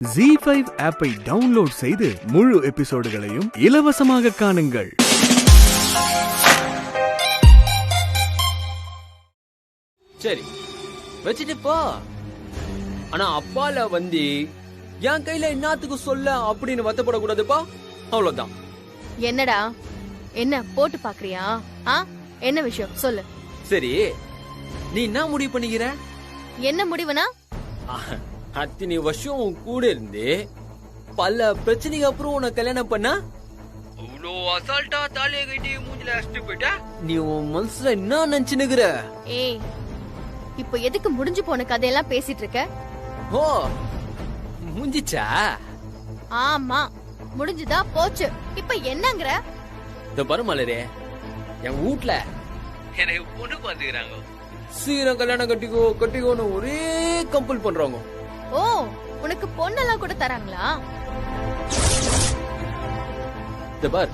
ZEE5 ஆப்பை download செய்து முழு எபிசோடுகளையும் இலவசமாக காணுங்கள். சரி வச்சுட்டு போ. ஆனா அப்பால வந்து என் கையில என்னத்துக்கு சொல்ல அப்படின்னு வருத்தப்படக்கூடாதுப்பா. அவ்வளவுதான். என்னடா என்ன போட்டு பாக்குறியா? என்ன விஷயம் சொல்லு. சரி நீ என்ன முடிவு பண்ணிக்கிற? என்ன முடிவுனா? அத்தனை வருஷம் உன் கூட இருந்து பல பிரச்சனைக்கு அப்புறம் உன்னை கல்யாணம் பண்ணா அவ்வளோ அசால்ட்டா தாலியை கட்டி மூஞ்சில அடிச்சுட்டு போயிட்டா நீ உன் மனசுல என்ன நினைச்சுனுக்குற? ஏய், இப்போ எதுக்கு முடிஞ்சு போன கதையெல்லாம் பேசிட்டு இருக்க? ஓ முடிஞ்சிச்சா? ஆமா முடிஞ்சுதா போச்சு. இப்ப என்னங்கற? இந்த பரமலரே என் வீட்ல எனக்கு பொண்ணு பாத்துக்கிறாங்க. சீக்கிரம் கல்யாணம் கட்டிக்கோன்னு ஒரே கம்பல் பண்றாங்க. ஓ, உனக்கு பொண்ணெல்லாம் கூட தராங்களா? இந்த பார்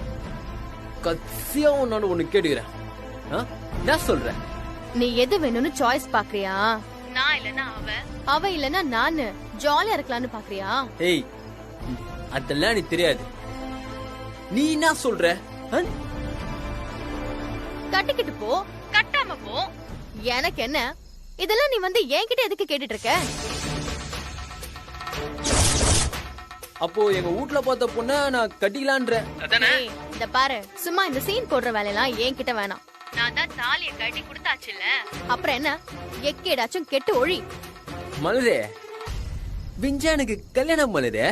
கட்சியா நான் ஒண்ணு கேட்டுக்கிறேன். நான் சொல்றேன், நீ எது வேணும்னு சாய்ஸ் பாக்குறியா? நான் இல்லனா அவ இல்லனா நானு ஜாலியா இருக்கலாம்னு பாக்குறியா? ஏய் அதெல்லாம் நீ தெரியாது. நீ என்ன சொல்ற? கட்டிக்கிட்டு போ, கட்டாம போ, எனக்கு என்ன? இதெல்லாம் நீ வந்து என்கிட்ட எதுக்கு கேட்டுட்டு இருக்க? அப்போ எங்க வீட்ல பார்த்த பொண்ண நான் கட்டிக்கலான்ற அதானே? இந்த பாரு, சும்மா இந்த சீன் போடுற வேலையெல்லாம் என்கிட்ட வேணாம். நான் தான் தாலியை கட்டி கொடுத்தாச்சுல்ல, அப்புறம் என்ன? எக்கேடாச்சும் கெட்டு ஒழி. மலரே விஞ்சா எனக்கு கல்யாணம் மலரே.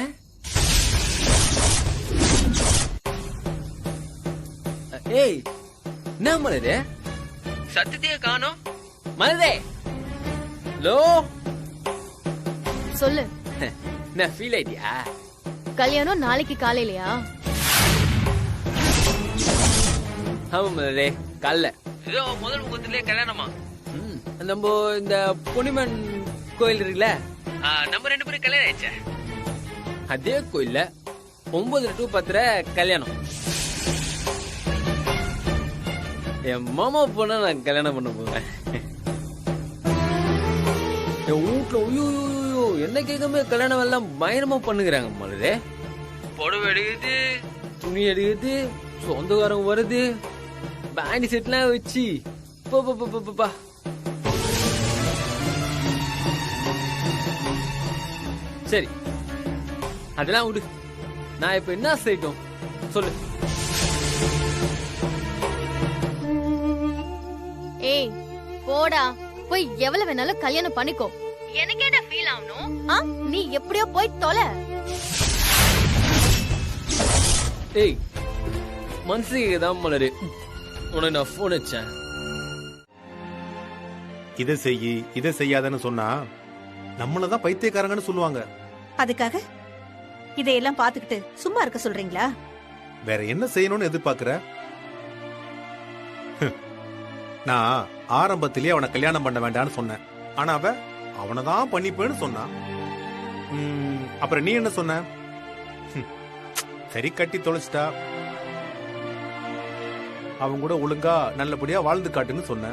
ஏய் என்ன மலரே சத்தத்தையே காணோம்? மலரே லோ சொல்லு. நான் ஃபீல் ஆயிட்டியா? கல்யாணம் நாளைக்கு காலையிலயா? ஆமா மலரே காலைல ஏதோ முதல் முகத்திலே கல்யாணமா. நம்ம இந்த பொன்னிமன் கோயில் இருக்குல்ல, நம்ம 2 பேரும் கல்யாணம் ஆயிடுச்சே அதே கோயில்ல 9 to 10 கல்யாணம். என் மாமா பொண்ண நான் கல்யாணம் பண்ண போறேன். என் வீட்டுல ஐயோ என்ன கேட்காம கல்யாணம் எல்லாம் பயங்கரமா பண்ணுகிறாங்க மலரே. புடவை எடுக்குது, துணி எடுக்குது, சொந்தக்காரங்க வருது, பேண்டி செட்லாம் வச்சு பா. சரி அதெல்லாம் விடு. நான் இப்ப என்ன செய்யட்டும் சொல்லு. ஏய் போடா, போய் எவ்வளவு வேணாலும் கல்யாணம் பண்ணிக்கோ. எனக்கு என்ன ஃபீல் ஆகணும்? நீ எப்படியோ போய் தொலை. ஏய் மனசுக்கு தான் மலரு உனக்கு நான் போன் வச்சேன். இதை செய்யி இதை செய்யாதன்னு சொன்னா நம்மளதான் பைத்தியக்காரங்கன்னு சொல்லுவாங்க. அதுக்காக இதையெல்லாம் பாத்துக்கிட்டு சும்மா இருக்க சொல்றீங்களா? வேற என்ன செய்யணும்னு எதிர்பார்க்கிற? நான் ஆரம்பத்திலேயே அவனை கல்யாணம் பண்ண வேண்டாம்னு சொன்னேன். ஆனா அவனதான் பண்ணிப்பேன்னு சொன்னான். அப்புறம் நீ என்ன சொன்ன? சரி கட்டி தொலைச்சிட்டா, அவன் கூட ஒழுங்கா நல்லபடியா வாழ்ந்து காட்டுன்னு சொன்ன.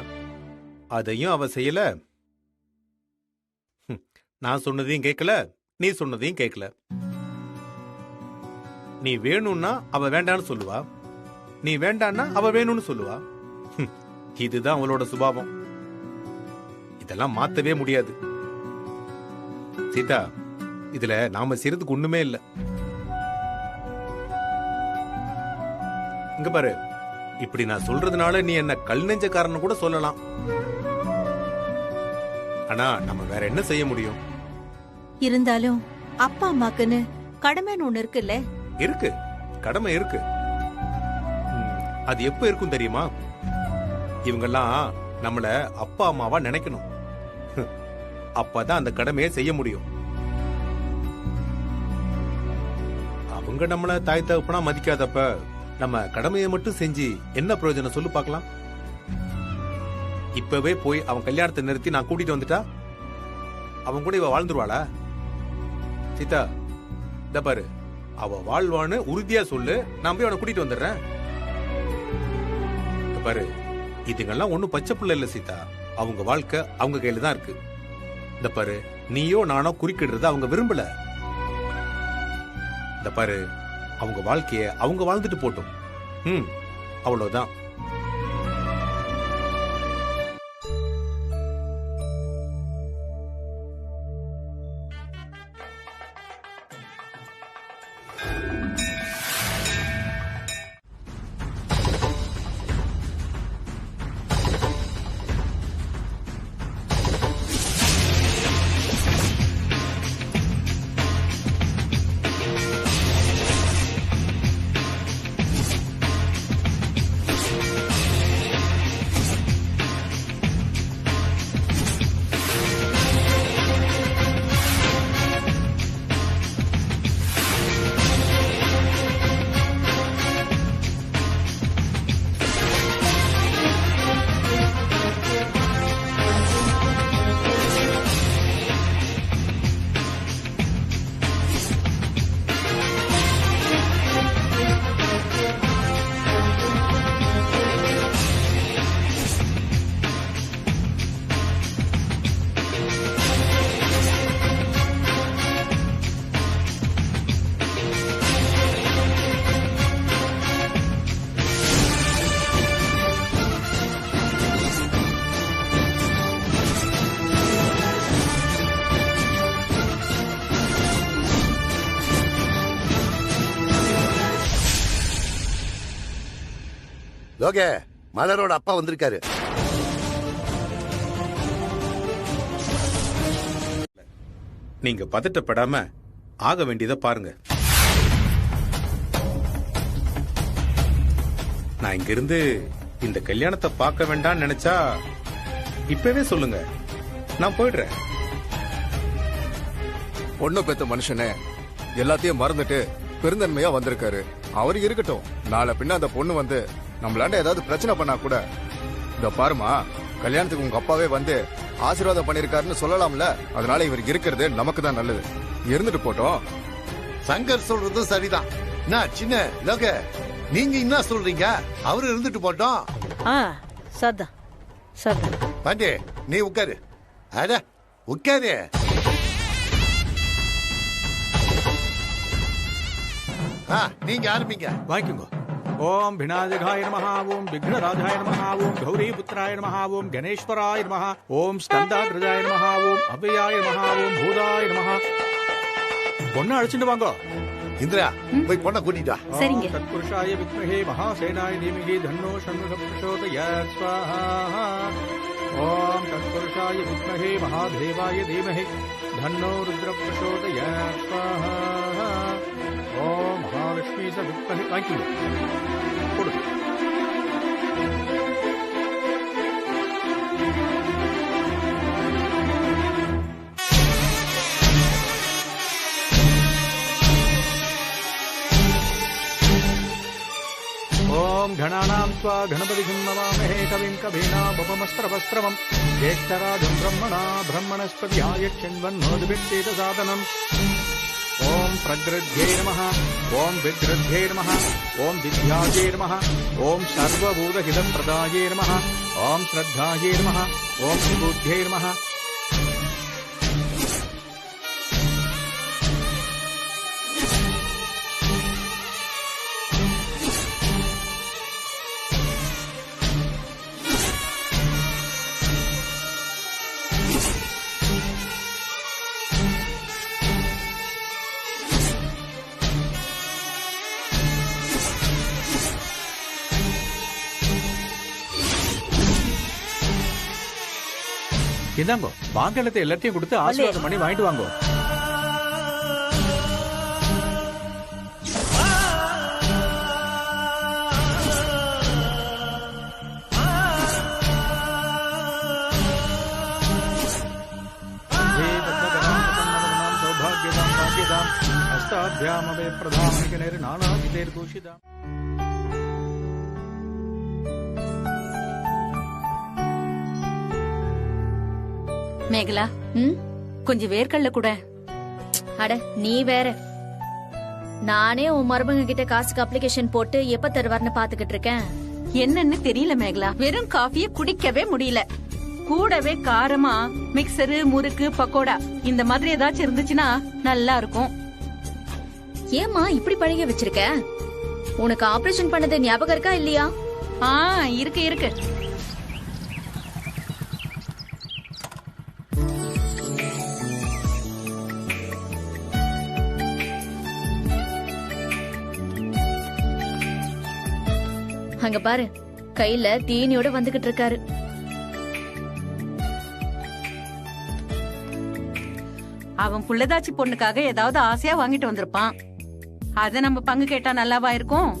அதையும் அவ செய்யல. நான் சொன்னதையும் கேட்கல, நீ சொன்னதையும் கேட்கல. நீ வேணும்னா அவ வேண்டான்னு சொல்லுவா, நீ வேண்டான்னா அவ வேணும்னு சொல்லுவா. இதுதான் அவளோட சுபாவம். இதெல்லாம் மாத்தவே முடியாது. சீதா, இதுல நாம செய்யறதுக்கு ஒண்ணுமே இல்ல. இங்க பாரு, இப்படி நான் சொல்றதுனால நீ என்ன கல் நெஞ்சக்காரன்னு கூட சொல்லலாம். ஆனா நம்ம வேற என்ன செய்ய முடியும்? இருந்தாலும் அப்பா அம்மாக்குன்னு கடமைன்னு ஒண்ணு இருக்குல்ல? இருக்கு, கடமை இருக்கு. அது எப்ப இருக்கும் தெரியுமா? இவங்கெல்லாம் நம்மள அப்பா அம்மாவா நினைக்கணும். அப்பதான் அந்த கடமையை செய்ய முடியும். அவங்க நம்மள தாய் தகப்பனா மதிக்காதப்ப நம்ம கடமையை மட்டும் செஞ்சு என்ன பிரயோஜனம் சொல்லு பார்க்கலாம்? இப்பவே போய் அவன் கல்யாணத்தை நிறுத்தி நான் கூட்டிட்டு வந்துட்டா அவன் கூட இவ வாழ்ந்துருவாளா? சீதா, இந்த பாரு, அவ வாழ்வான்னு உறுதியா சொல்லு, நான் போய் அவனை கூட்டிட்டு வந்துடுறேன். பாரு, இதுங்கெல்லாம் ஒண்ணும் பச்சை பிள்ளை இல்ல சீதா. அவங்க வாழ்க்கை அவங்க கையில தான் இருக்கு. இந்த பாரு, நீயோ நானோ குறுக்கிடுறத அவங்க விரும்பல. இந்த பாரு, அவங்க வாழ்க்கைய அவங்க வாழ்ந்துட்டு போட்டும். அவ்வளவுதான். லோகே, மலரோட அப்பா வந்திருக்காரு. நீங்க பதட்டப்படாம ஆக வேண்டியதை பாருங்க. நான் இங்க இருந்து இந்த கல்யாணத்தை பார்க்க வேண்டாம்னு நினைச்சா இப்பவே சொல்லுங்க, நான் போயிடுறேன். பொண்ணு பெத்த மனுஷனே எல்லாத்தையும் மறந்துட்டு பெருந்தன்மையா வந்திருக்காரு. அவரு இருக்கட்டும், நாளை பின்ன அந்த பொண்ணு வந்து நம்மளாண்ட ஏதாவது பிரச்சனை பண்ணா கூட, இந்த பாருமா, கல்யாணத்துக்கு உங்க அப்பாவே வந்து ஆசீர்வாதம் பண்ணிருக்காருன்னு சொல்லலாம்ல. அதனால இவர் இருக்கிறது நமக்கு தான் நல்லது. இருந்துட்டு போட்டோம். சங்கர் சொல்றதும் சரிதான். நான் சின்ன லோகே, நீங்க என்ன சொல்றீங்க? அவரு இருந்துட்டு போட்டோம். சதா சதா பாண்டே, நீ உட்காரு. அட உட்காரு. நீங்க ஆரம்பிங்க. வாங்கிக்கோங்க. ஓம் விநாயகாய நமஹ, ஓம் விக்னராஜாய நமஹ, ஓம் கௌரிபுத்திராய நமஹ, ஓம் கணேஸ்வராய நமஹ, ஓம் ஸ்கந்தாகிருதாய நமஹ, ஓம் அவ்யயாய நமஹ, ஓம் பூதாய நமஹ. பொண்ணை அழைச்சிட்டு வாங்க. இந்திரா, போய் பொண்ணை கூட்டிட்டா. சரிங்க. தத்புருஷாய வித்மஹே மகாசேனாய தீமஹி தன்னோ ஷண்முக பிரச்சோதயாத் ஸ்வாஹா. ஓம் தத்புருஷாய வித்மஹே மகாதேவாய தீமஹி தன்னோ ருத்ர பிரச்சோதயாத் ஸ்வாஹா. ஓம் மகாலட்சுமி ச வித்மஹே. வாங்கிக்கோங்க. கொடுங்க. ஓம் கணானாம் ஸ்வா கணபதிம் நமாமஹே கவிம் கவீனாமுபமஸ்திரவஸ்திரவம் ஜேஷ்டராஜம் பிரம்மணா பிரம்மணஸ்பதியாய சின்வன்னோதிபிச்சேத சாதனம். ஓம் பிரக்ருத்யே நமஹ, ஓம் விக்ருத்யே நமஹ, ஓம் வித்யாயே நமஹ, ஓம் சர்வபூதஹிதம் பிரதாயே நமஹ, ஓம் ஸ்ரத்தாயே நமஹ, ஓம் விபுத்யே நமஹ. இந்தாங்கோ, வாங்கலத்தை எல்லாத்தையும் கொடுத்து ஆசீர்வாதம் பண்ணி வாங்கிட்டு வாங்கோ. சௌபாகியதாம் பாக்கியதாம் அஷ்டாத்யாமவே பிரதானிகனேர் நானாவிதேர் தூஷிதாம். மேகலா, கொஞ்சம் வேர்க்கடல கூட. அட நீ வேற. நானே உன் மருமக கிட்ட காசுக்கு அப்ளிகேஷன் போட்டு எப்ப தருவார்னு பாத்துக்கிட்டு இருக்கேன். என்னன்னு தெரியல மேகலா, வெறும் காஃபிய குடிக்கவே முடியல. கூடவே காரமா மிக்சரு, முறுக்கு, பக்கோடா இந்த மாதிரி ஏதாச்சும் இருந்துச்சுன்னா நல்லா இருக்கும். ஏமா இப்படி பழக வச்சிருக்க? உனக்கு ஆபரேஷன் பண்ணது ஞாபகம் இருக்கா இல்லையா? இருக்கு இருக்கு. அங்க பாரு, கையில தீனியோட வந்துகிட்டு இருக்காரு. அவன் புள்ளதாச்சி பொண்ணுக்காக ஏதாவது ஆசையா வாங்கிட்டு வந்திருப்பான். அத நம்ம பங்கு கேட்டா நல்லாவா இருக்கும்?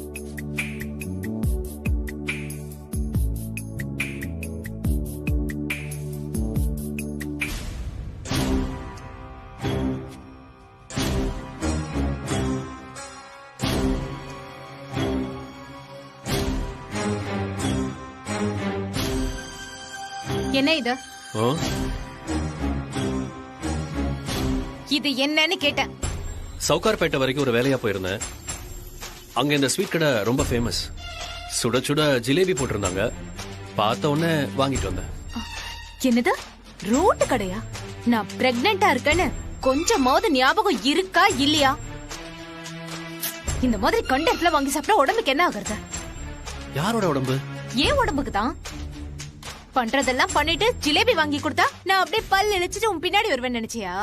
என்ன இது? இது என்னன்னு கேட்டேன். சவுகார்பேட்டை வரைக்கும் ஒரு வேலையா போயிருந்தேன். அங்க இந்த ஸ்வீட் கடை ரொம்ப ஃபேமஸ். சுட சுட ஜிலேபி போட்டிருந்தாங்க. பார்த்த உடனே வாங்கிட்டு வந்தேன். என்னது, ரோட்டு கடையா? நான் பிரெக்னெண்டா இருக்கேன்னு கொஞ்சமாவது ஞாபகம் இருக்கா இல்லையா? இந்த மாதிரி கண்டென்ட்ல வாங்கி சாப்பிட்டா உடம்புக்கு என்ன ஆகுறது? யாரோட உடம்பு? ஏன் உடம்புக்கு தான். பண்றதெல்லாம் பண்ணிட்டு ஜிலேபி வாங்கி கொடுத்தா நான் அப்படியே பல் இழிச்சிட்டு உன் பின்னாடி வருவேன்னு நினைச்சியா?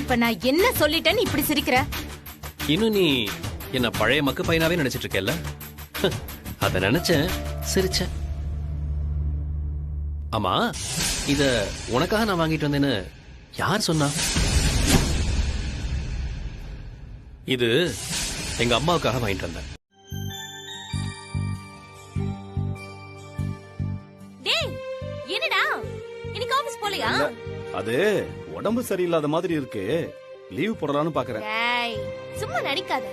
இப்ப நான் என்ன சொல்லிட்டேன்னு இப்படி சிரிக்கிற? இன்னும் நீ என்ன பழைய மக்கு பையனாவே நினைச்சிட்டு இருக்கேல்ல? அத நினைச்சேன், சிரிச்சேன். ஆமா, இத உனக்காக நான் வாங்கிட்டு வந்தேன்னு யார் சொன்னா? இது எங்க அம்மாவுக்காக வாங்கிட்டு வந்தேன். டேய், என்னடா இன்னைக்கு ஆபீஸ் போலையா? அது உடம்பு சரியில்லாத மாதிரி இருக்கு, லீவ் போடலாம்னு பாக்குறேன். டேய், சும்மா நடிக்காத.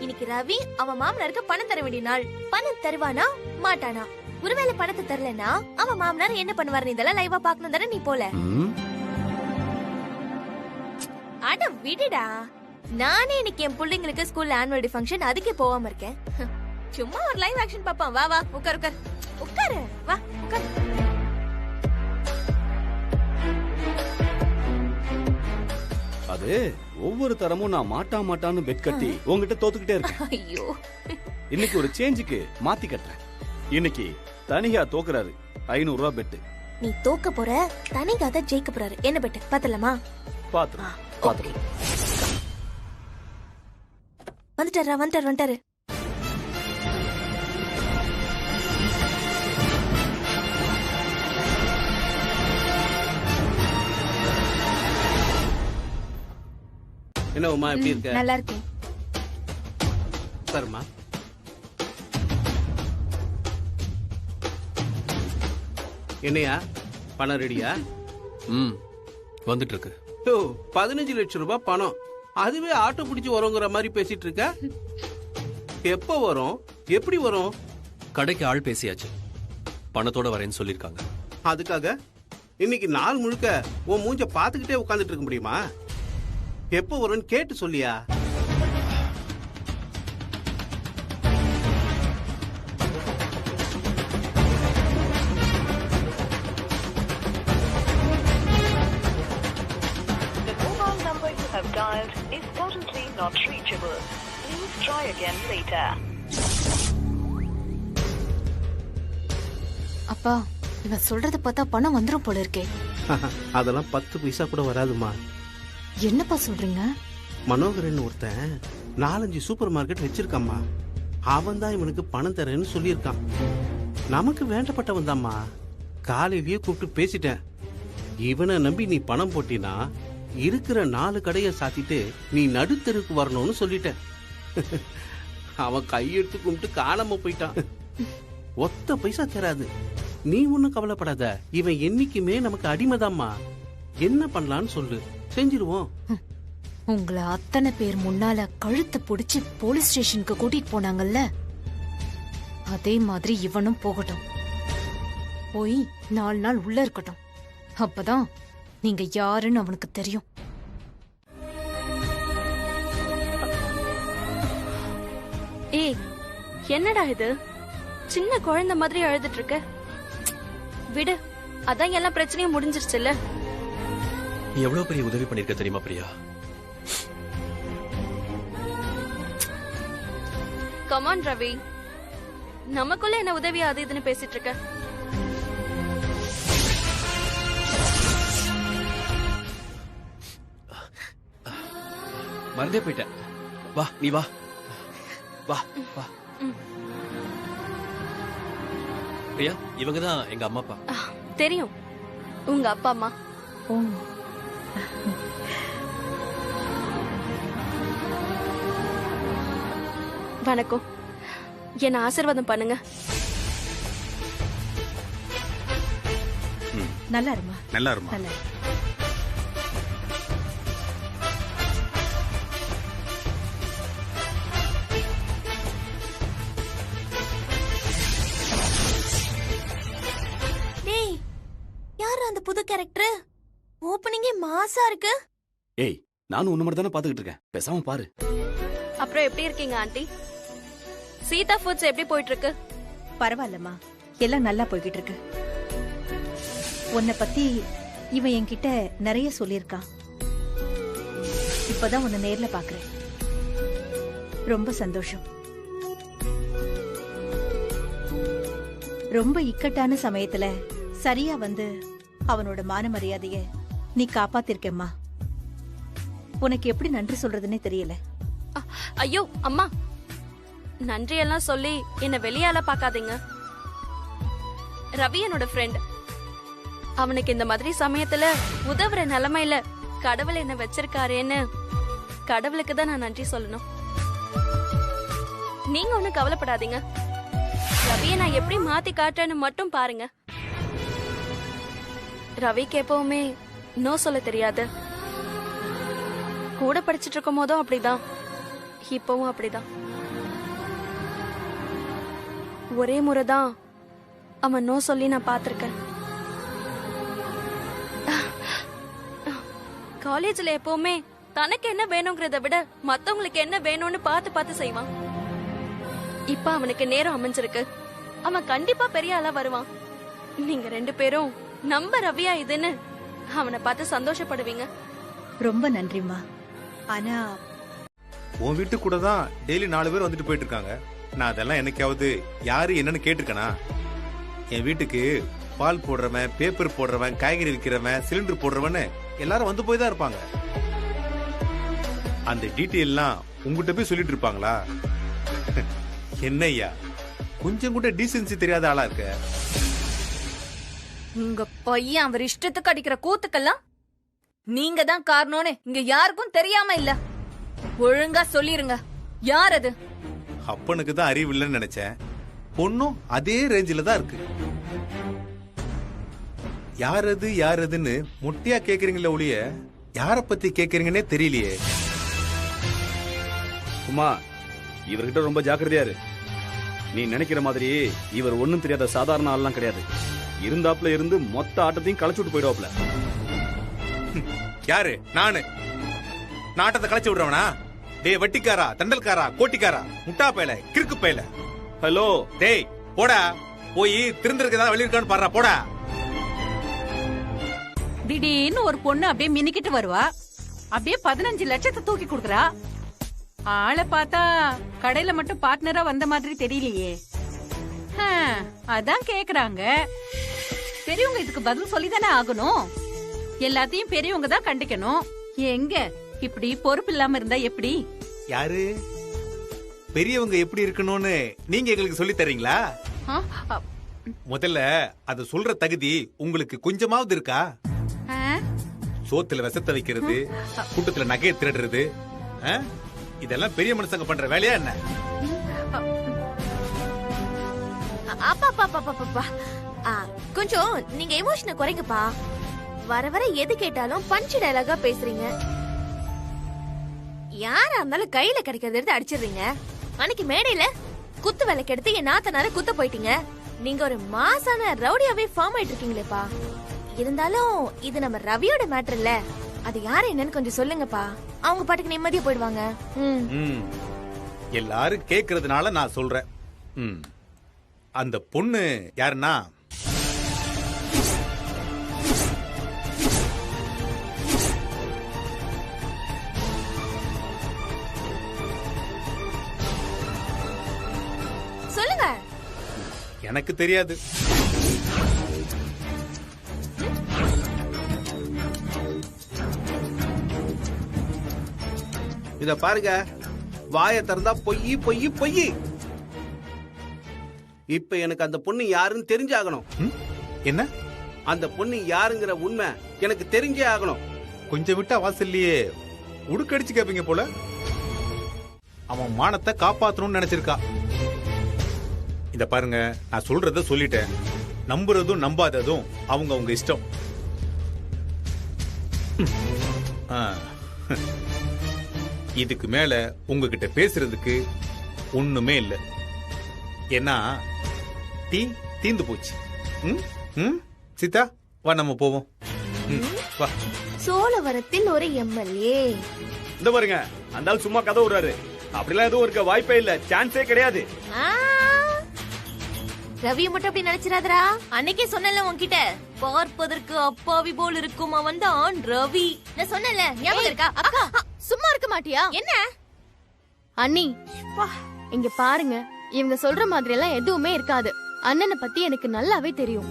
இன்னைக்கு ரவி அவன் மாமனாருக்கு பணம் தர வேண்டிய நாள். பணம் தருவானா மாட்டானா? ஒருவேளை பணத்தை தரலனா அவன் மாமனார் என்ன பண்ணுவாரு? இதெல்லாம் லைவா பாக்கணும் தானே நீ போல? அட விடுடா, நானே இன்னைக்கு என் பிள்ளைங்களுக்கு ஸ்கூல்ல ஆனுவல் டே ஃபங்க்ஷன், அதுக்கே போகாம இருக்கேன். சும்மா ஒரு லைவ் ஆக்ஷன் பாப்பான். வா வா, உட்கார் உட்கார் உட்காரு, வா உட்கார். அது ஒவ்வொரு தரமும் நான் மாட்டான்னு பெட் கட்டி உங்ககிட்ட தோத்துக்கிட்டே இருக்கேன். ஐயோ, இன்னைக்கு ஒரு சேஞ்சுக்கு மாத்தி கட்டுறேன். இன்னைக்கு தனியா தோக்குறாரு, 500 ரூபாய் பெட்டு. நீ தோக்க போற, தனிகா தான் ஜெயிக்க போறாரு. என்ன பெட்டு பாத்தலாமா? பாத்துரு. வந்துட்டாரு. என்ன உமா, எப்படி இருக்க? நல்லா இருக்கேன். சரிம்மா. என்னையா, பணம் ரெடியா? வந்துட்டு இருக்கு. 15 லட்சம் ரூபாய் பணம். அதுவே ஆட்டோ பிடிச்சு வருங்கிற மாதிரி பேசிட்டு இருக்க. எப்ப வரும், எப்படி வரும்? கடைக்கு ஆள் பேசியாச்சு, பணத்தோட வரேன்னு சொல்லிருக்காங்க. அதுக்காக இன்னைக்கு நாள் முழுக்க உன் மூஞ்ச பாத்துக்கிட்டே உட்கார்ந்துட்டு இருக்க முடியுமா? எப்ப வரும்னு கேட்டு சொல்லியா? அப்பா, இவன் சொல்றத பார்த்தா பணம் வந்துரும் போல இருக்கே. அதெல்லாம் 10 பைசா கூட வராதுமா. என்னப்பா சொல்றீங்க? மனோகரன் ஒருத்தன் 4-5 சூப்பர் மார்க்கெட் வச்சிருக்காம்மா. அவன் தான் இவனுக்கு பணம் தரேன்னு சொல்லியிருக்கான். நமக்கு வேண்டப்பட்டவன் தான்மா. காலையிலேயே கூப்பிட்டு பேசிட்டேன். இவனை நம்பி நீ பணம் போட்டினா இருக்கிற 4 கடையை சாத்திட்டு நீ நடுத்தருக்கு வரணும்னு சொல்லிட்டேன். அவன் கையெடுத்து கும்பிட்டு காணாம போயிட்டான். ஒத்த பைசா தராது. நீ ஒண்ணும் கவலைப்படாத. இவன் என்னைக்குமே நமக்கு அடிமைதாம்மா. என்ன பண்ணலான்னு சொல்லு, செஞ்சிருவோம். உங்களை அத்தனை பேர் முன்னால கழுத்தை புடிச்சு போலீஸ் ஸ்டேஷனுக்கு கூட்டிட்டு போனாங்கல்ல, அதே மாதிரி இவனும் போகட்டும். போய் 4 நாள் உள்ள இருக்கட்டும். அப்பதான் நீங்க யாருன்னு அவனுக்கு தெரியும். ஏய், என்னடா இது? சின்ன குழந்தை மாதிரி அழுதுட்டு இருக்க. விடு, அதான் எல்லா பிரச்சனையும் முடிஞ்சிருச்சுல்ல. நீ எவ்வளவு பெரிய உதவி பண்ணிருக்க தெரியுமா பிரியா? கமான் ரவி, நமக்குள்ள என்ன உதவி அது இதுன்னு பேசிட்டு இருக்க. மறந்தே போயிட்டேன். வா நீ வா வா வா. பிரியா, இவங்க தான் எங்க அம்மா அப்பா. தெரியும், உங்க அப்பா அம்மா. வணக்கம், என்ன ஆசீர்வாதம் பண்ணுங்க. நல்லா இருமா. நல்லா இருமா. நல்லா இரு. டேய், யார் அந்த புது கேரக்டர்? ஓப்பனிங்கே மாசா இருக்கு. ஏய், நானும் உன்ன மட்டும் தானே பாத்துக்கிட்டு இருக்கேன், பேசாம பாரு. அப்புறம் எப்படி இருக்கீங்க ஆண்டி? சீதா ஃபுட்ஸ் எப்படி போயிட்டு இருக்கு? பரவாயில்லம்மா, எல்லாம் நல்லா போய்கிட்டு இருக்கு. உன்னை பத்தி இவன் என்கிட்ட நிறைய சொல்லியிருக்கான். இப்பதான் உன்னை நேர்ல பாக்குறேன். ரொம்ப சந்தோஷம். ரொம்ப இக்கட்டான சமயத்துல சரியா வந்து அவனோட மான மரியாதைய நீ காப்பாத்திருக்கேம்மா. உனக்கு எப்படி நன்றி சொல்றதுன்னே தெரியல. ஐயோ அம்மா, நன்றி எல்லாம் சொல்லி என்ன வெளியால பாக்காதீங்க. ரவி என்னோட ஃப்ரெண்ட். அவனுக்கு இந்த மாதிரி சமயத்துல உதவுற நிலைமையில கடவுள் என்ன வச்சிருக்காரேன்னு கடவுளுக்கு தான் நான் நன்றி சொல்லணும். நீங்க ஒண்ணும் கவலைப்படாதீங்க. ரவியை நான் எப்படி மாத்தி காட்டுறேன்னு மட்டும் பாருங்க. ரவிக்கு எப்பவுமே நோ சொல்ல தெரியாது. கூட படிச்சிட்டு இருக்கும் போதும் அப்படிதான், இப்பவும் அப்படிதான். ஒரே முறைதான் அவன் நோ சொல்லி நான் பாத்திருக்கேன். காலேஜ்ல எப்பவுமே தனக்கு என்ன வேணுங்கிறத விட மத்தவங்களுக்கு என்ன வேணும்னு பார்த்து பார்த்து செய்வான். இப்ப அவனுக்கு நேரம் அமைஞ்சிருக்கு. அவன் கண்டிப்பா பெரிய ஆளா வருவான். நீங்க 2 பேரும் நம்ம ரவியா இதுன்னு அவனை பார்த்து சந்தோஷப்படுவீங்க. ரொம்ப நன்றிம்மா. ஆனா உன் வீட்டு கூட தான் டெய்லி 4 பேர் வந்துட்டு போயிட்டு இருக்காங்க. நான் அதெல்லாம் என்னைக்காவது யாரு என்னன்னு கேட்டிருக்கேனா? என் வீட்டுக்கு பால் போடுறவன், பேப்பர் போடுறவன், காய்கறி விற்கிறவன், சிலிண்டர் போடுறவன்னு எல்லாரும் வந்து போய் தான் இருப்பாங்க. அந்த டீட்டெயில்லாம் உங்ககிட்ட போய் சொல்லிட்டு இருப்பாங்களா? என்னய்யா, கொஞ்சம் கூட டீசென்சி தெரியாத ஆளா இருக்க. உங்க பையன் அவர் இஷ்டத்துக்கு அடிக்கிற கூத்துக்கெல்லாம் நீங்க தான் காரணம்னு இங்க யாருக்கும் தெரியாம இல்ல. ஒழுங்கா சொல்லிருங்க, யார் அது? அப்பனுக்கு தான் அறிவு இல்லைன்னு நினைச்சேன். பொண்ணும் அதே ரேஞ்சில தான் இருக்கு. யாரதுன்னு முட்டியா கேக்குறீங்களே ஒழிய யார பத்தி கேக்குறீங்கன்னே தெரியலையே. உமா, இவர்கிட்ட ரொம்ப ஜாக்கிரதையா இரு. நீ நினைக்கிற மாதிரி இவர் ஒண்ணும் தெரியாத சாதாரண ஆள்லாம் கிடையாது. இருந்தாப்ல இருந்து மொத்த ஆட்டத்தையும் களைச்சுட்டு போயிடுவாப்ல. யாரு? நானு நாட்டத்தை களைச்சு விடுறவனா? டே வட்டிக்காரா, தண்டல்காரா, கோட்டிக்காரா, முட்டா பயல, கிறுக்கு பயல. ஹலோ டேய் போடா, போய் திருந்திருக்கதா வெளியிருக்கான்னு பாடுறா, போடா. திடீர்னு ஒரு பொண்ணு அப்படியே மினிக்கிட்டு வருவா. அப்படியே 15 லட்சத்தை தூக்கி கொடுக்கறா. ஆளை பார்த்தா கடையில மட்டும் பார்ட்னரா வந்த மாதிரி தெரியலையே. அதான் கேக்குறாங்க. பெரியவங்க இதுக்கு பதில் சொல்லிதானே ஆகணும். எல்லாத்தையும் பெரியவங்க தான் கண்டிக்கணும். எங்க இப்படி பொறுப்பு இல்லாம இருந்தா எப்படி? யாரு பெரியவங்க எப்படி இருக்கணும்னு நீங்க எங்களுக்கு சொல்லி தரீங்களா? முதல்ல அது சொல்ற தகுதி உங்களுக்கு கொஞ்சமாவது இருக்கா? சோத்துல விஷத்தை வைக்கிறது, கூட்டத்துல நகையை திருடுறது, இதெல்லாம் பெரிய மனுஷங்க பண்ற வேலையா என்ன? அப்பா கொஞ்சம் நீங்க எமோஷனை குறைங்கப்பா. வர வர எது கேட்டாலும் பஞ்ச் டயலாகா பேசுறீங்க. யாரா இருந்தாலும் கையில கிடைக்கிறத எடுத்து அடிச்சிடுறீங்க. அன்னைக்கு மேடையில குத்து விளக்கு எடுத்து என் நாத்தனார குத்த போயிட்டீங்க. நீங்க ஒரு மாசான ரவுடியாவே ஃபார்ம் ஆயிட்டு இருக்கீங்களேப்பா. இருந்தாலும் இது நம்ம ரவியோட மேட்டர் இல்ல. அது யாரு என்னன்னு கொஞ்சம் சொல்லுங்கப்பா. அவங்க பாட்டுக்கு நிம்மதியா போயிடுவாங்க. எல்லாரும் கேக்குறதுனால நான் சொல்றேன். அந்த பொண்ணு யாருன்னா சொல்லுங்க. எனக்கு தெரியாது. இத பாருங்க, வாயை திறந்தா பொய் பொய் பொய். இப்ப எனக்கு அந்த பொண்ணு யாருன்னு தெரிஞ்சாகணும். என்ன? அந்த பொண்ணு யாருங்கிற உண்மை எனக்கு தெரிஞ்சே ஆகணும். கொஞ்சம் விட்டா வாசல்லையே உடுக்கடிச்சு கேப்பீங்க போல. அவன் மானத்தை காப்பாத்தணும்னு நினைச்சிருக்கா. இத பாருங்க, நான் சொல்றத சொல்லிட்டேன். நம்புறதும் நம்பாததும் அவங்க அவங்க இஷ்டம். இதுக்கு மேல உங்ககிட்ட பேசுறதுக்கு ஒண்ணுமே இல்ல. ஏன்னா டீ தீந்து போச்சு. சீதா வா, நம்ம போவோம். வா. சோழவரத்தில் ஒரு எம்எல்ஏ. இந்த பாருங்க, அந்த ஆள் சும்மா கதை விடுறாரு. அப்படிலாம் எதுவும் இருக்க வாய்ப்பே இல்ல, சான்ஸே கிடையாது. ரவிய மட்டும் அப்படி நினைச்சிராதரா. அன்னைக்கே சொன்னல உன்கிட்ட, பார்ப்பதற்கு அப்பாவி போல் இருக்கும் அவன் தான் ரவி. நான் சொன்னல, ஞாபகம் இருக்கா? அக்கா சும்மா இருக்க மாட்டியா? என்ன அண்ணி, இங்க பாருங்க, இவங்க சொல்ற மாதிரி எல்லாம் எதுவுமே இருக்காது. அண்ணனை பத்தி எனக்கு நல்லாவே தெரியும்.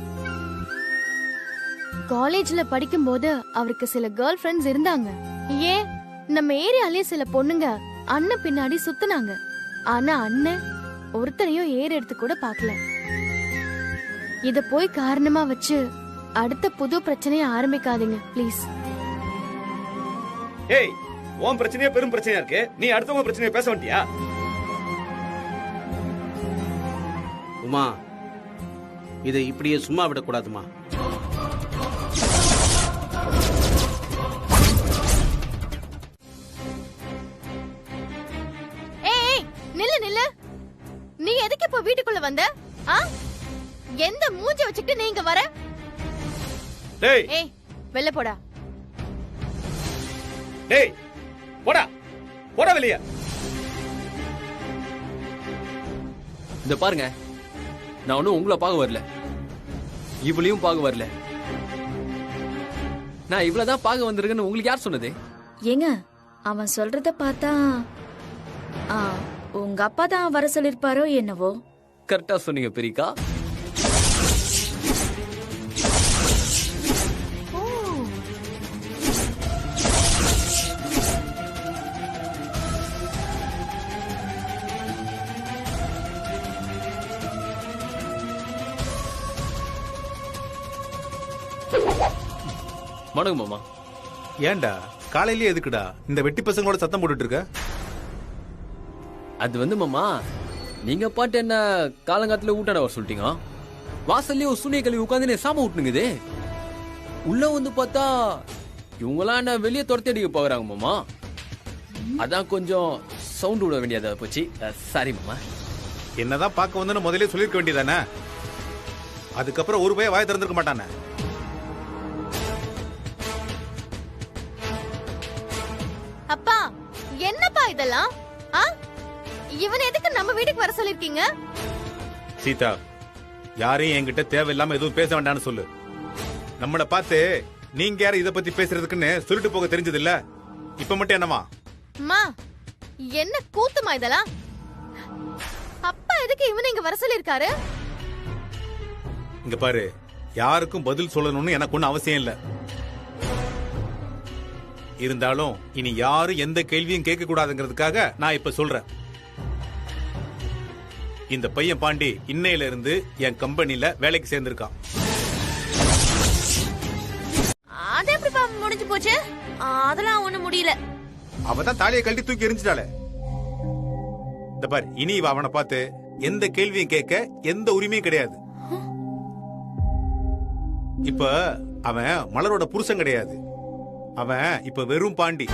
காலேஜ்ல படிக்கும் போது அவருக்கு சில கேர்ள் ஃப்ரெண்ட்ஸ் இருந்தாங்க. ஏன் நம்ம ஏரியாலே சில பொண்ணுங்க அண்ணன் பின்னாடி சுத்துனாங்க. ஆனா அண்ணன் ஒருத்தனையும் ஏறு எடுத்து கூட பாக்கல. இத போய் காரணமா வச்சு அடுத்த புது பிரச்சனைய ஆரம்பிக்காதீங்க ப்ளீஸ். ஏய், உன் பிரச்சனையே பெரும் பிரச்சனையா இருக்கு, நீ அடுத்தவங்க பிரச்சனையை பேச வேண்டியா? உமா, இதை இப்படியே சும்மா விடக்கூடாதுமா. ஏய் நில்லு நில்லு, நீ எதுக்கு இப்ப வீட்டுக்குள்ள வந்த? எந்த மூஞ்ச வச்சுக்கிட்டு நீங்க வர? டேய் ஏய் வெளிய போடா. டேய் போடா, போடா வெளிய. இந்த பாருங்க, நான் ஒன்னும் உங்களை பார்க்க வரல, இவளையும் பார்க்க வரல. நான் இவ்வளவுதான் பார்க்க வந்திருக்கேன்னு உங்களுக்கு யார் சொன்னது? ஏங்க, அவன் சொல்றத பார்த்தா உங்க அப்பா தான் வர சொல்லிருப்பாரோ என்னவோ. கரெக்டா சொன்னீங்க பெரியக்கா. வணக்கம் மாமா. ஏண்டா காலையிலேயே எதுக்குடா இந்த வெட்டி பசங்களோட சத்தம் போட்டுட்டு இருக்க? அது வந்து மாமா, நீங்க பாட்டு என்ன காலங்காத்துல ஊட்டாட வர சொல்லிட்டீங்க. வாசல்லே ஒரு சுனிய கழுவி உட்காந்து சாம விட்டுனுங்குது. உள்ள வந்து பார்த்தா இவங்களாம் என்ன வெளியே துரத்தி அடிக்க போகிறாங்க மாமா. அதான் கொஞ்சம் சவுண்ட் விட வேண்டியதா போச்சு. சாரி மாமா. என்னதான் பார்க்க வந்து முதல்ல சொல்லிருக்க வேண்டியதானே? அதுக்கப்புறம் ஒரு பையன் வாய் திறந்திருக்க மாட்டானே. அப்பா, என்னப்பா இதெல்லாம்? இவன் எதுக்கு நம்ம வீட்டுக்கு வர சொல்லிருக்கீங்க? சீதா, யாரையும் என்கிட்ட தேவையில்லாம எதுவும் பேச வேண்டாம்னு சொல்லு. நம்மள பார்த்து நீங்க யாரும் இத பத்தி பேசுறதுக்குன்னு சொல்லிட்டு போக தெரிஞ்சது இல்ல. இப்ப மட்டும் என்னவா? அம்மா, என்ன கூத்துமா இதெல்லாம்? அப்பா எதுக்கு இவனை இங்க வர சொல்லிருக்காரு? இங்க பாரு, யாருக்கும் பதில் சொல்லணும்னு எனக்கு ஒன்னும் அவசியம் இல்ல. இருந்தாலும் இனி யாரும் எந்த கேள்வியும் கேட்க கூடாதுங்கிறதுக்காக நான் இப்ப சொல்றேன். இந்த பையன் பாண்டி இன்னையில இருந்து என் கம்பெனில வேலைக்கு சேர்ந்திருக்கான். அது எப்படிப்பா முடிஞ்சு போச்சு? அதெல்லாம் ஒண்ணு முடியல. அவதான் தாலியை கழட்டி தூக்கி எரிஞ்சிட்டாளே. இந்த பாரு, இனி இவ அவனை பார்த்து எந்த கேள்வியும் கேட்க எந்த உரிமையும் கிடையாது. இப்ப அவன் மலரோட புருஷன் கிடையாது. அவன் இப்ப வெறும் Pandi.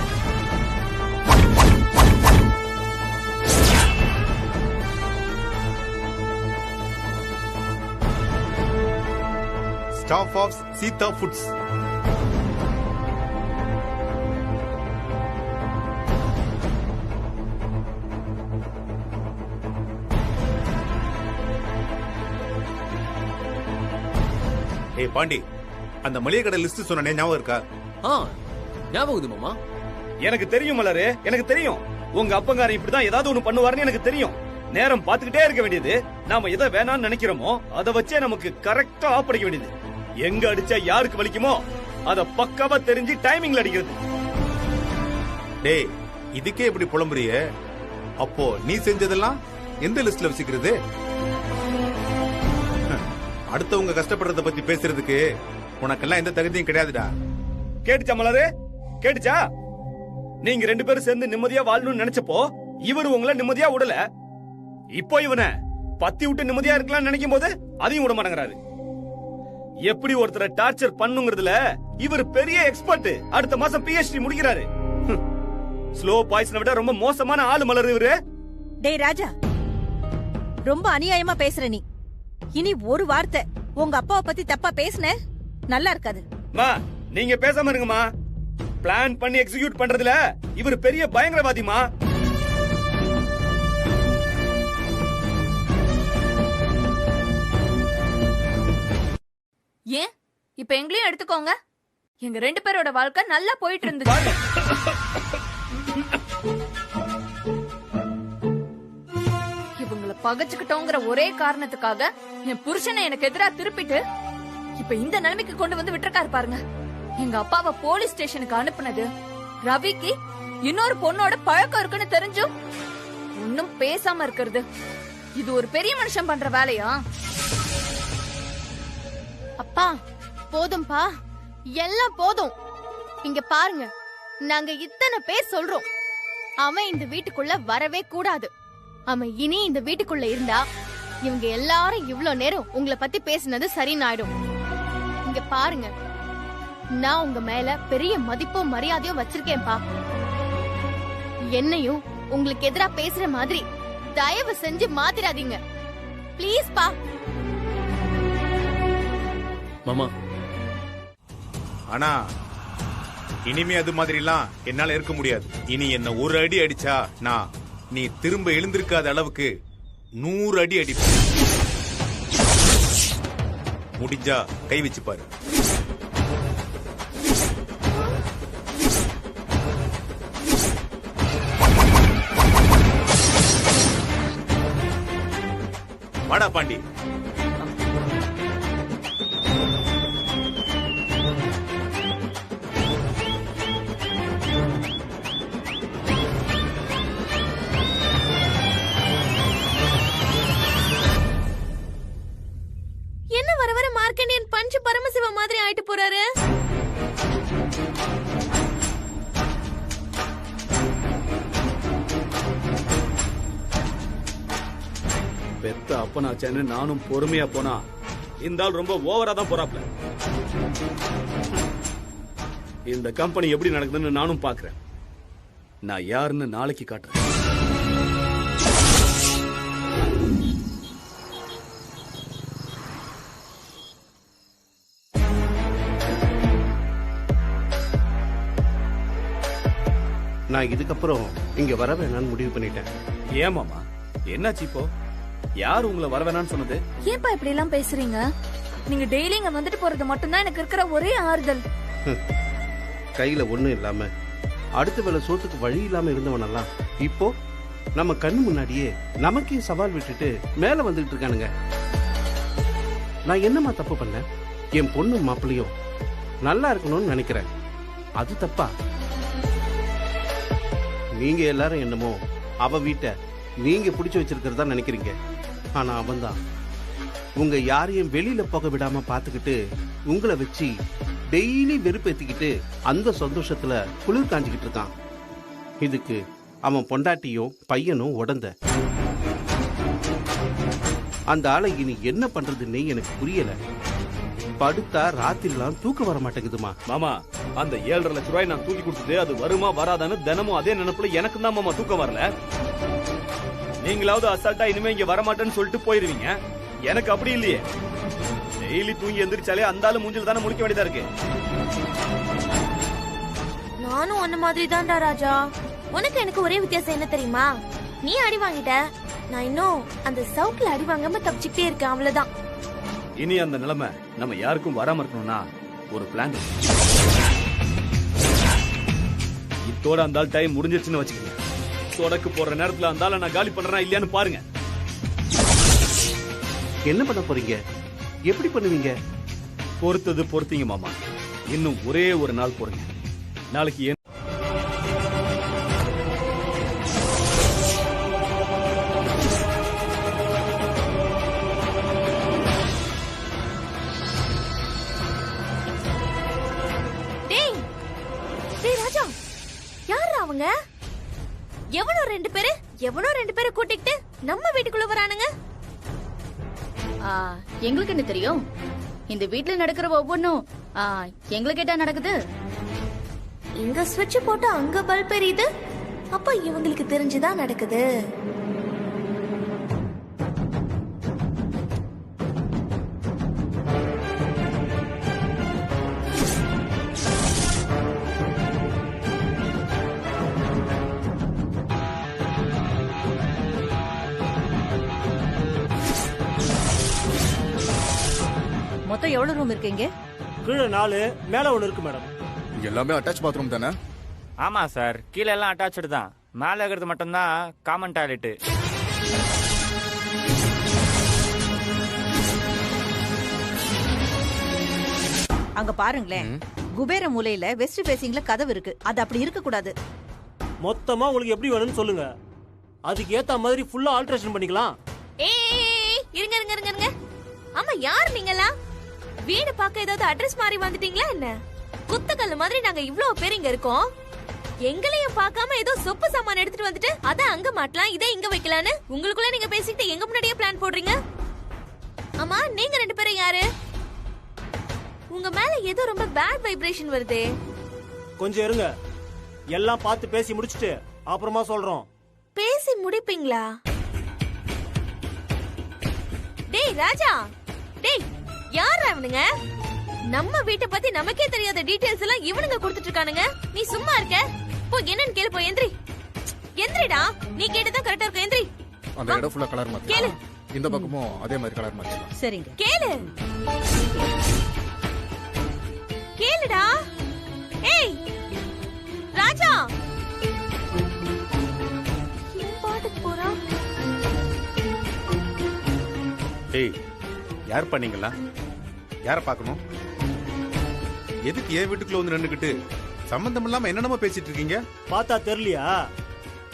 Staff of Sita foods. ஏய் பாண்டி, அந்த மளிகை கடை லிஸ்ட் சொன்னே ஞாபகம் இருக்கா? ஞாபகம் மாமா. எனக்கு தெரியும் மலரு, எனக்கு தெரியும். உங்க அப்பங்காரன் இப்படிதான் ஏதாவது ஒண்ணு பண்ணுவாருன்னு எனக்கு தெரியும். நேரம் பாத்துக்கிட்டே இருக்க வேண்டியது. நாம எதை வேணாம்னு நினைக்கிறோமோ அதை வச்சே நமக்கு கரெக்டா ஆஃப் அடிக்க வேண்டியது. எங்க அடிச்சா யாருக்கு வலிக்குமோ அத பக்காவா தெரிஞ்சு டைமிங்ல அடிக்கிறது. டேய், இதுக்கே இப்படி புலம்புறிய? அப்போ நீ செஞ்சதெல்லாம் எந்த லிஸ்ட்ல வச்சுக்கிறது? அடுத்தவங்க கஷ்டப்படுறத பத்தி பேசுறதுக்கு உனக்கெல்லாம் எந்த தகுதியும் கிடையாதுடா. கேட்டுச்சா மலரு? கேட்டுச்சா? நீங்க 2 பேரும் சேர்ந்து நிம்மதியா வாழணும்னு நினைச்சப்போ இவரு உங்களை நிம்மதியா விடல. இப்போ இவனை பத்தி விட்டு நிம்மதியா இருக்கலாம்னு நினைக்கும் போது அதையும் விட மாட்டேங்கிறாரு. எப்படி ஒருத்தரை டார்ச்சர் பண்ணுங்கிறதுல இவர் பெரிய எக்ஸ்பர்ட். அடுத்த மாசம் PhD முடிக்கிறாரு. ஸ்லோ பாய்சனை விட ரொம்ப மோசமான ஆளு மலர் இவரு. டேய் ராஜா, ரொம்ப அநியாயமா பேசுற நீ. இனி ஒரு வார்த்தை உங்க அப்பாவை பத்தி தப்பா பேசுன நல்லா இருக்காது. மா, நீங்க பேசாம இருங்கம்மா. பிளான் பண்ணி எக்ஸிக்யூட் பண்றதுல இவர் பெரிய பயங்கரவாதிமா. ஏன் இப்ப எங்களையும் எடுத்துக்கோங்க. எங்க 2 பேரோட வாழ்க்கை நல்லா போயிட்டு இருந்துச்சு. இவங்களை பகைச்சுக்கிட்டோங்கிற ஒரே காரணத்துக்காக என் புருஷனை எனக்கு எதிரா திருப்பிட்டு இப்ப இந்த நிலைமைக்கு கொண்டு வந்து விட்டுருக்காரு பாருங்க. எங்க அப்பாவை போலீஸ் ஸ்டேஷனுக்கு அனுப்புனது ரவிக்கு இன்னொரு பொண்ணோட பழக்கம் இருக்குன்னு தெரிஞ்சும் ஒன்னும் பேசாம இருக்கிறது இது ஒரு பெரிய மனுஷன் பண்ற வேலையா? அப்பா போதும்பா, எல்லாம் போதும். இங்க பாருங்க, நாங்க இத்தனை பேர் சொல்றோம் அவன் இந்த வீட்டுக்குள்ள வரவே கூடாது. அவன் இனி இந்த வீட்டுக்குள்ள இருந்தா இவங்க எல்லாரும் இவ்ளோ நேரம் உங்களை பத்தி பேசினது சரின்னு ஆயிடும். இங்க பாருங்க, நான் உங்க மேல பெரிய மதிப்பும் மரியாதையும் வச்சிருக்கேன்பா. என்னையும் உங்களுக்கு எதிரா பேசுற மாதிரி தயவு செஞ்சு மாத்திராதீங்க ப்ளீஸ் பா. மாமா, ஆனா இனிமே அது மாதிரி எல்லாம் என்னால இருக்க முடியாது. இனி என்ன ஒரு அடி அடிச்சா நான் நீ திரும்ப எழுந்திருக்காத அளவுக்கு 100 அடி அடிப்பேன். முடிஞ்சா கை வச்சு பாரு. வாடா பாண்டி. என்ன வர வர மார்க்கண்டியன் பஞ்சு பரமசிவ மாதிரி ஆயிட்டு போறாரு? பெத்த அப்பனாச்சேன்னு நானும் பொறுமையா போனா இந்த ஆள் ரொம்ப ஓவரா தான் போறாப்ல. இந்த கம்பெனி எப்படி நடக்குதுன்னு நானும் பாக்குறேன். நான் யாருன்னு நாளைக்கு காட்டுறேன். நான் இதுக்கப்புறம் இங்க வர வேணாம்னு முடிவு பண்ணிட்டேன். ஏமாமா, என்னாச்சு இப்போ? யார் உங்களை வர வேணாம்னு சொன்னது? ஏன்பா இப்படி எல்லாம் பேசுறீங்க? நீங்க டெய்லி இங்க வந்துட்டு போறது மட்டும்தான் எனக்கு இருக்கிற ஒரே ஆறுதல். கையில ஒண்ணும் இல்லாம அடுத்த வேளை சோத்துக்கு வழி இல்லாம இருந்தவனெல்லாம் இப்போ நம்ம கண்ணு முன்னாடியே நமக்கே சவால் விட்டுட்டு மேல வந்துட்டு இருக்கானுங்க. நான் என்னமா தப்பு பண்ணேன்? என் பொண்ணு மாப்பிள்ளையும் நல்லா இருக்கணும்னு நினைக்கிறேன். அது தப்பா? நீங்க எல்லாரும் என்னமோ அவ வீட்டை நீங்க பிடிச்சு வச்சிருக்கிறதா நினைக்கிறீங்க. ஆனா அவன் தான் உங்க யாரையும் வெளியில போக விடாம பாத்துக்கிட்டு உங்களை வச்சு டெய்லி வெறுப்பேத்திக்கிட்டு அந்த சந்தோஷத்துல குளிர் காஞ்சிக்கிட்டு இருக்கான். இதுக்கு அவன் பொண்டாட்டியும் பையனும் உடந்த. அந்த ஆளை இனி என்ன பண்றதுன்னே எனக்கு புரியல. படுத்தா ராத்திரிலாம் தூக்கம் வர மாட்டேங்குதுமா. மாமா, அந்த 7.5 லட்சம் ரூபாய் நான் தூக்கி கொடுத்தது அது வருமா வராதான்னு தினமும் அதே நினைப்புல எனக்கு தான் மாமா தூக்கம் வரல. நீங்களாவது அசால்ட்டா இனிமே இங்க வரமாட்டேன்னு சொல்லிட்டு போயிருவீங்க. எனக்கு அப்படி இல்லையே. டெய்லி தூங்கி எந்திரிச்சாலே அந்த ஆளு மூஞ்சில தானே முடிக்க வேண்டியதா இருக்கு. நானும் அந்த மாதிரி தான்டா ராஜா. உனக்கு எனக்கு ஒரே வித்தியாசம் என்ன தெரியுமா? நீ அடி வாங்கிட்ட, நான் இன்னும் அந்த சவுட்ல அடி வாங்காம தப்பிச்சுட்டே இருக்கேன், அவ்வளவுதான். இனி அந்த நிலைமை நம்ம யாருக்கும் வராம இருக்கணும்னா ஒரு பிளான். இத்தோட அந்த டைம் முடிஞ்சிருச்சுன்னு வச்சுக்கோங்க. தொடக்கு போற நேரத்துல அந்த நான் காலி பண்றேனா இல்லையான்னு பாருங்க. என்ன பண்ண போறீங்க? எப்படி பண்ணுவீங்க? பொறுத்தது பொறுத்தீங்க மாமா. இன்னும் ஒரே ஒரு நாள் போறீங்க. நாளைக்கு அவங்க எவனோ ரெண்டு பேரு கூட்டிட்டு நம்ம வீட்டுக்குள்ள வரானுங்க. எங்களுக்கு என்ன தெரியும்? இந்த வீட்ல நடக்கிற ஒவ்வொன்னும் எங்களுக்கு கேட்டா நடக்குது. இங்க ஸ்விட்ச் போட்டு அங்க பல்ப் எரியுது. அப்ப இவங்களுக்கு தெரிஞ்சுதான் நடக்குது. மொத்தம் எவ்வளவு ரூம் இருக்கீங்க? கீழே 4, மேல 1 இருக்கு மேடம். எல்லாமே அட்டாச் பாத்ரூம் தானே? ஆமா சார், கீழே எல்லாம் அட்டாச்சு தான். மேல இருக்கிறது மட்டும்தான் காமன் டாய்லெட். அங்க பாருங்களேன், குபேர மூலையில வெஸ்ட் ஃபேசிங்ல கதவு இருக்கு. அது அப்படி இருக்க கூடாது. மொத்தமா உங்களுக்கு எப்படி வேணும்னு சொல்லுங்க, அதுக்கு ஏத்த மாதிரி ஃபுல்லா ஆல்ட்ரேஷன் பண்ணிக்கலாம். இருங்க இருங்க இருங்க. ஆமா, யார் நீங்களா? வீடு பார்க்க ஏதாவது அட்ரஸ் மாதிரி வந்துட்டீங்களா என்ன? குத்தக்கல்லு மாதிரி நாங்க இவ்வளவு பேர் இங்க இருக்கோம். எங்களையும் பார்க்காம ஏதோ சொப்பு சாமான் எடுத்துட்டு வந்துட்டு அத அங்க மாட்டலாம், இதை இங்க வைக்கலான்னு உங்களுக்குள்ள நீங்க பேசிட்டு எங்க முன்னாடியே பிளான் போடுறீங்க. ஆமா, நீங்க 2 பேரும் யாரு? உங்க மேல ஏதோ ரொம்ப பேட் வைப்ரேஷன் வருதே. கொஞ்சம் இருங்க, எல்லாம் பார்த்து பேசி முடிச்சிட்டு அப்புறமா சொல்றோம். பேசி முடிப்பீங்களா? டேய் ராஜா, டேய் யார் அவனுங்க? நம்ம வீட்டை பத்தி நமக்கே தெரியாத டீடைல்ஸ் எல்லாம் இவனுங்க கொடுத்துட்டு இருக்கானுங்க. நீ சும்மா இருக்க? போ, என்னன்னு கேளு. போ, எந்திரி எந்திரிடா. நீ கேட்டதான் கரெக்டா இருக்கு. எந்திரி. அந்த இடம் ஃபுல்லா கலர் மாத்தி கேளு. இந்த பக்கமும் அதே மாதிரி கலர் மாத்திடலாம். சரிங்க, கேளு. கேளுடா. ஏய் ராஜா, பாட்டுக்கு போறான். ஏய், யார் பண்ணீங்களா? யார பார்க்கணும்? எதுக்கு ஏன் வீட்டுக்குள்ள வந்து நின்னுக்கிட்டு சம்பந்தம் இல்லாம என்னென்னமோ பேசிட்டு இருக்கீங்க? பார்த்தா தெரியலையா?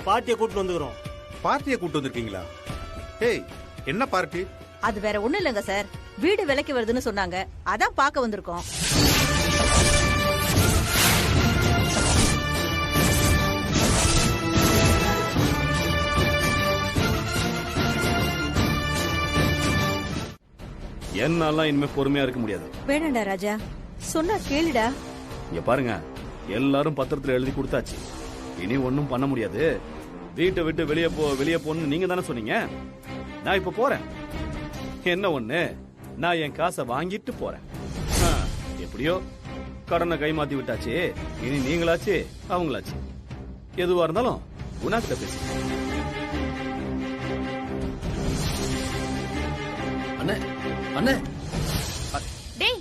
பார்ட்டியை கூட்டு வந்துக்கிறோம். பார்ட்டியை கூட்டு வந்திருக்கீங்களா? ஏய், என்ன பார்ட்டி? அது வேற ஒண்ணு இல்லங்க சார், வீடு விலைக்கு வருதுன்னு சொன்னாங்க, அதான் பார்க்க வந்திருக்கோம். என்னால இனிமே பொறுமையா இருக்க முடியாது. வேணாண்டா ராஜா, சொன்னா கேளுடா. இங்க பாருங்க, எல்லாரும் பத்திரத்துல எழுதி கொடுத்தாச்சு. இனி ஒண்ணும் பண்ண முடியாது. வீட்டை விட்டு வெளியே போன்னு நீங்க தானே சொன்னீங்க. நான் இப்ப போறேன். என்ன ஒண்ணு, நான் என் காசை வாங்கிட்டு போறேன். எப்படியோ கடனை கைமாத்தி விட்டாச்சு. இனி நீங்களாச்சு அவங்களாச்சு, எதுவா இருந்தாலும் குணாக்கிட்ட பேசு. அண்ணே அண்ணே, டேய்,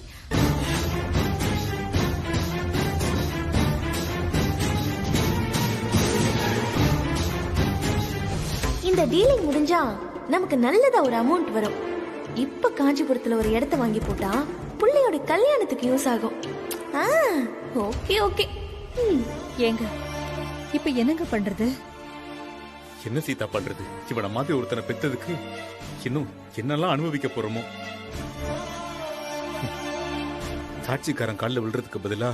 இந்த டீலிங் முடிஞ்சா நமக்கு நல்லதா ஒரு அமௌண்ட் வரும். இப்ப காஞ்சிபுரத்துல ஒரு இடத்த வாங்கி போட்டா புள்ளையோட கல்யாணத்துக்கு யூஸ் ஆகும். Okay okay. ஏங்க இப்ப என்னங்க பண்றது? என்ன சீதா பண்றது? இவனை மாதிரி ஒருத்தனை பெத்ததுக்கு இன்னும் என்னெல்லாம் அனுபவிக்க போறோமோ. சாட்சிக்காரன் கால்ல விழுறதுக்கு பதிலா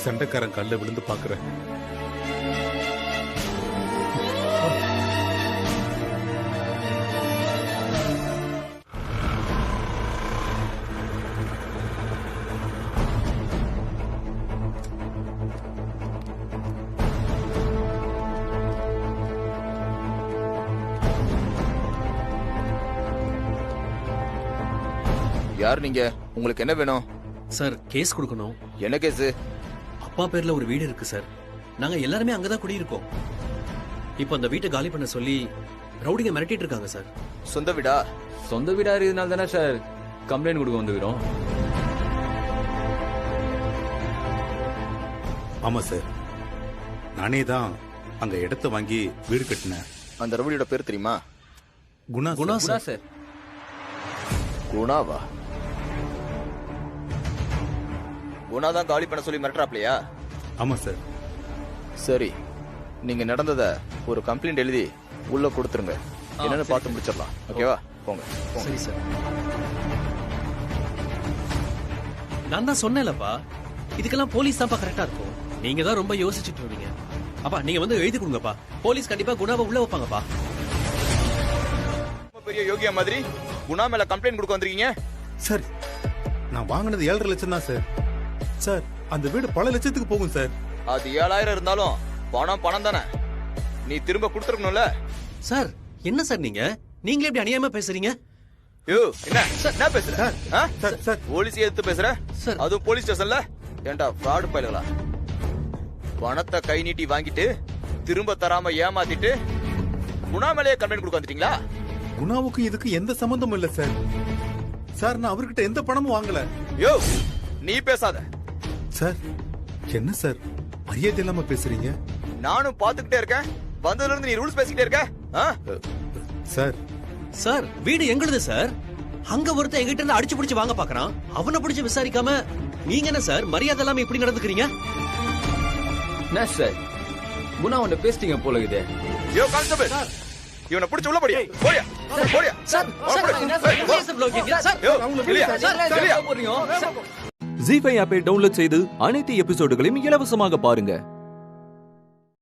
சண்டைக்காரன் கால்ல விழுந்து பாக்குறேன். யார் நீங்க? உங்களுக்கு என்ன வேணும்? சார், கேஸ் கொடுக்கணும். என்ன கேஸ்? அப்பா பேர்ல ஒரு வீடு இருக்கு சார். நாங்க எல்லாருமே அங்கதான் குடியிருக்கோம். இப்போ அந்த வீட்டை காலி பண்ண சொல்லி ரவுடிங்க மிரட்டிட்டு இருக்காங்க சார். சொந்த வீடா? சொந்த வீடா இருக்கிறதுனால தானே சார் கம்ப்ளைண்ட் கொடுக்க வந்துக்கிறோம். ஆமா சார், நானே தான் அங்க இடத்த வாங்கி வீடு கட்டினேன். அந்த ரவுடியோட பேர் தெரியுமா? குணா குணா சார். சார். குணாவா? குணா தான் காலி பண்ண சொல்லி மிரட்டுறாப்லையா? ஆமா சார். சரி, நீங்க நடந்தத ஒரு கம்ப்ளைண்ட் எழுதி உள்ள கொடுத்துருங்க. என்னன்னு பார்த்து முடிச்சிடலாம். ஓகேவா? போங்க. சரி சார். நான் தான் சொன்னேன்லப்பா, இதுக்கெல்லாம் போலீஸ் தான்ப்பா கரெக்டா இருக்கும். நீங்க தான் ரொம்ப யோசிச்சுட்டு இருக்கீங்க. அப்பா நீங்க வந்து எழுதி கொடுங்கப்பா. போலீஸ் கண்டிப்பா குணாவை உள்ள வைப்பாங்கப்பா. பெரிய யோகியா மாதிரி குணா மேல கம்ப்ளைண்ட் கொடுக்க வந்திருக்கீங்க சார். நான் வாங்கினது 7.5 லட்சம் தான் சார். சார், அந்த வீடு பல லட்சத்துக்கு போகும் சார். அது 7,000 இருந்தாலும் பணம் தானே, நீ திரும்ப கொடுத்துருக்கணும்ல. சார் என்ன சார் நீங்களே இப்படி அநியாயமா பேசுறீங்க? என்ன பேசுற? போலீஸ் எடுத்து பேசுற? அதுவும் போலீஸ் ஸ்டேஷன்ல? ஏண்டா ஃப்ராட் பயலுங்களா? பணத்தை கை நீட்டி வாங்கிட்டு திரும்ப தராம ஏமாத்திட்டு குணா மேலேயே கம்ப்ளைண்ட் கொடுக்க வந்துட்டீங்களா? குணாவுக்கும் இதுக்கு எந்த சம்பந்தமும் இல்ல சார். சார், நான் அவர்கிட்ட எந்த பணமும் வாங்கல. யோ, நீ பேசாத சார். என்ன சார் மரியாதை இல்லாம பேசுறீங்க? நானும் பாத்துக்கிட்டே இருக்கேன். வந்ததுல இருந்து நீ ரூல்ஸ் பேசிக்கிட்டே இருக்க. சார் சார், வீடு எங்களுது சார். அங்க ஒருத்தன் எங்கிட்ட இருந்து அடிச்சு பிடிச்சு வாங்க பாக்குறான். அவனை பிடிச்சு விசாரிக்காம நீங்க என்ன சார் மரியாதை இல்லாம இப்படி நடந்துக்கிறீங்க? என்ன சார், குணா உன்ன பேசிட்டீங்க போல இருக்குது. யோ கான்ஸ்டபிள், இவனை பிடிச்சு உள்ள போடியா. போடியா போடியா. சார் ஜீ5 ஆப்பை டவுன்லோட் செய்து அனைத்து எபிசோடுகளையும் இலவசமாக பாருங்க.